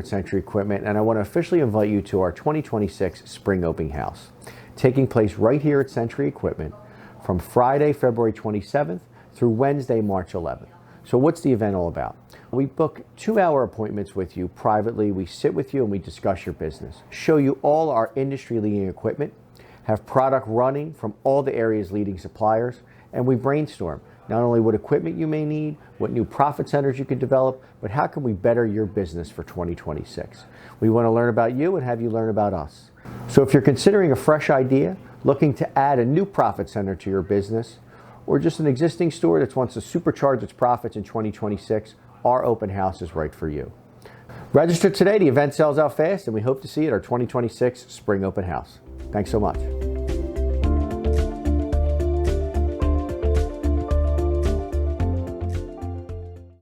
with Sentry Equipment, and I want to officially invite you to our 2026 Spring Opening House, taking place right here at Sentry Equipment from Friday, February 27th through Wednesday, March 11th. So what's the event all about? We book 2-hour appointments with you privately. We sit with you and we discuss your business, show you all our industry-leading equipment, have product running from all the area's leading suppliers, and we brainstorm not only what equipment you may need, what new profit centers you could develop, but how can we better your business for 2026? We want to learn about you and have you learn about us. So if you're considering a fresh idea, looking to add a new profit center to your business, or just an existing store that wants to supercharge its profits in 2026, our open house is right for you. Register today. The event sells out fast, and we hope to see you at our 2026 Spring Open House. Thanks so much.